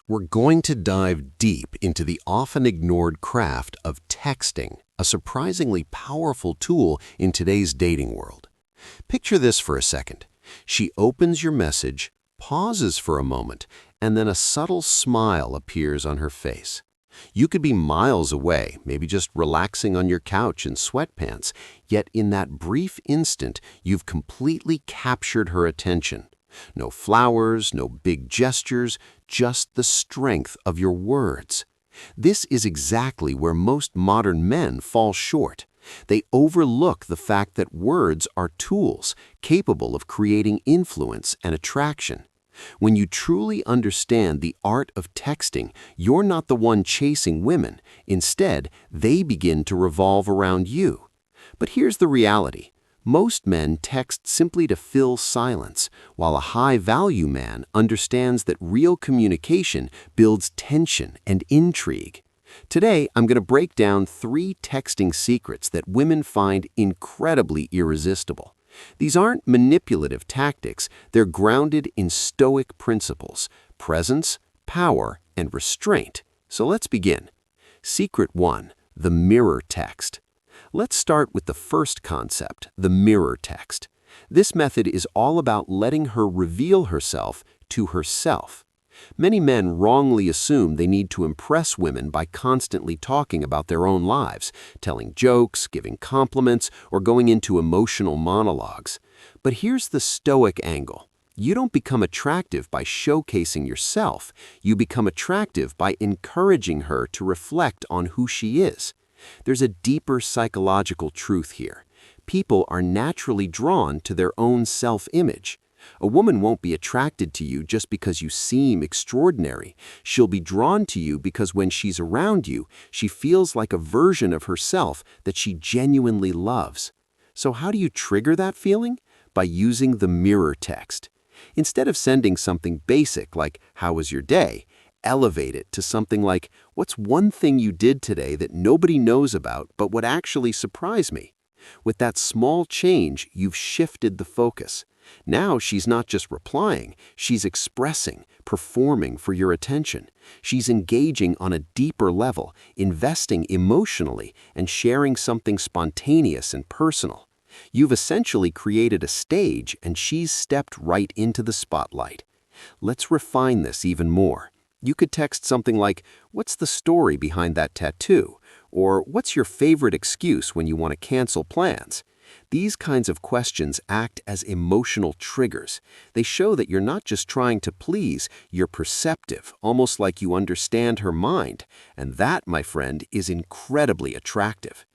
We're going to dive deep into the often ignored craft of texting, a surprisingly powerful tool in today's dating world. Picture this for a second. She opens your message, pauses for a moment, and then a subtle smile appears on her face. You could be miles away, maybe just relaxing on your couch in sweatpants, yet in that brief instant, you've completely captured her attention. No flowers, no big gestures, just the strength of your words. This is exactly where most modern men fall short. They overlook the fact that words are tools capable of creating influence and attraction. When you truly understand the art of texting, you're not the one chasing women. Instead, they begin to revolve around you. But here's the reality. Most men text simply to fill silence, while a high-value man understands that real communication builds tension and intrigue. Today, I'm going to break down 3 texting secrets that women find incredibly irresistible. These aren't manipulative tactics, they're grounded in stoic principles: presence, power, and restraint. So let's begin. Secret 1: the mirror text. Let's start with the first concept, the mirror text. This method is all about letting her reveal herself to herself. Many men wrongly assume they need to impress women by constantly talking about their own lives, telling jokes, giving compliments, or going into emotional monologues. But here's the stoic angle. You don't become attractive by showcasing yourself. You become attractive by encouraging her to reflect on who she is. There's a deeper psychological truth here. People are naturally drawn to their own self-image. A woman won't be attracted to you just because you seem extraordinary. She'll be drawn to you because when she's around you, she feels like a version of herself that she genuinely loves. So how do you trigger that feeling? By using the mirror text. Instead of sending something basic like, "How was your day?" elevate it to something like, "What's one thing you did today that nobody knows about but would actually surprise me?" With that small change, you've shifted the focus. Now she's not just replying, she's expressing, performing for your attention. She's engaging on a deeper level, investing emotionally, and sharing something spontaneous and personal. You've essentially created a stage, and she's stepped right into the spotlight. Let's refine this even more. You could text something like, "What's the story behind that tattoo?" Or "What's your favorite excuse when you want to cancel plans?" These kinds of questions act as emotional triggers. They show that you're not just trying to please, you're perceptive, almost like you understand her mind. And that, my friend, is incredibly attractive.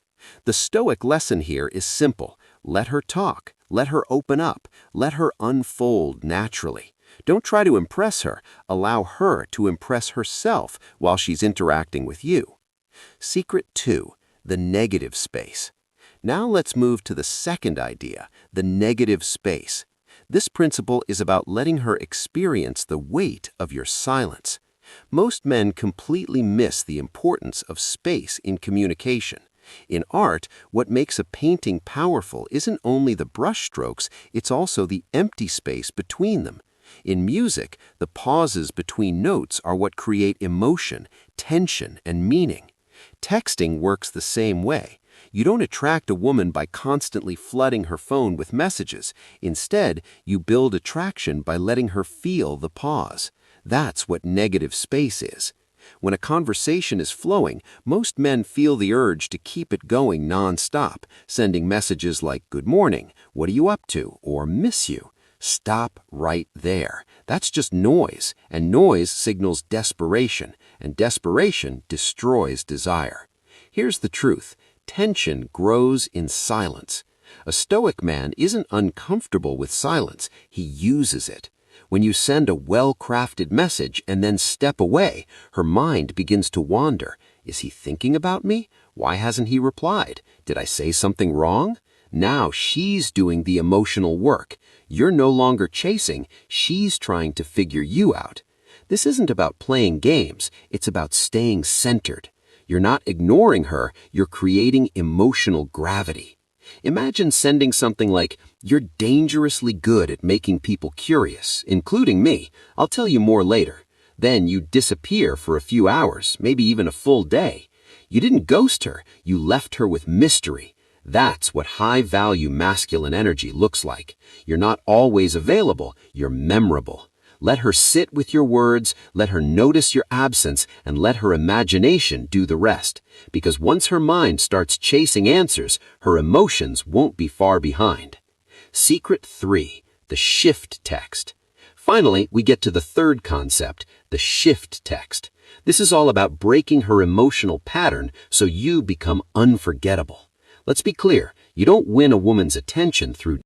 The Stoic lesson here is simple. Let her talk, let her open up, let her unfold naturally. Don't try to impress her. Allow her to impress herself while she's interacting with you. Secret 2: the negative space. Now let's move to the second idea, the negative space. This principle is about letting her experience the weight of your silence. Most men completely miss the importance of space in communication. In art, what makes a painting powerful isn't only the brushstrokes, it's also the empty space between them. In music, the pauses between notes are what create emotion, tension, and meaning. Texting works the same way. You don't attract a woman by constantly flooding her phone with messages. Instead, you build attraction by letting her feel the pause. That's what negative space is. When a conversation is flowing, most men feel the urge to keep it going non-stop, sending messages like, "Good morning," "What are you up to?" or "Miss you." Stop right there. That's just noise, and noise signals desperation, and desperation destroys desire. Here's the truth. Tension grows in silence. A stoic man isn't uncomfortable with silence, he uses it. When you send a well-crafted message and then step away, her mind begins to wander. Is he thinking about me? Why hasn't he replied? Did I say something wrong? Now she's doing the emotional work. You're no longer chasing, she's trying to figure you out. This isn't about playing games, it's about staying centered. You're not ignoring her, you're creating emotional gravity. Imagine sending something like, "You're dangerously good at making people curious, including me. I'll tell you more later." Then you disappear for a few hours, maybe even a full day. You didn't ghost her, you left her with mystery. That's what high-value masculine energy looks like. You're not always available, you're memorable. Let her sit with your words, let her notice your absence, and let her imagination do the rest. Because once her mind starts chasing answers, her emotions won't be far behind. Secret 3, the shift text. Finally, we get to the third concept, the shift text. This is all about breaking her emotional pattern so you become unforgettable. Let's be clear, you don't win a woman's attention through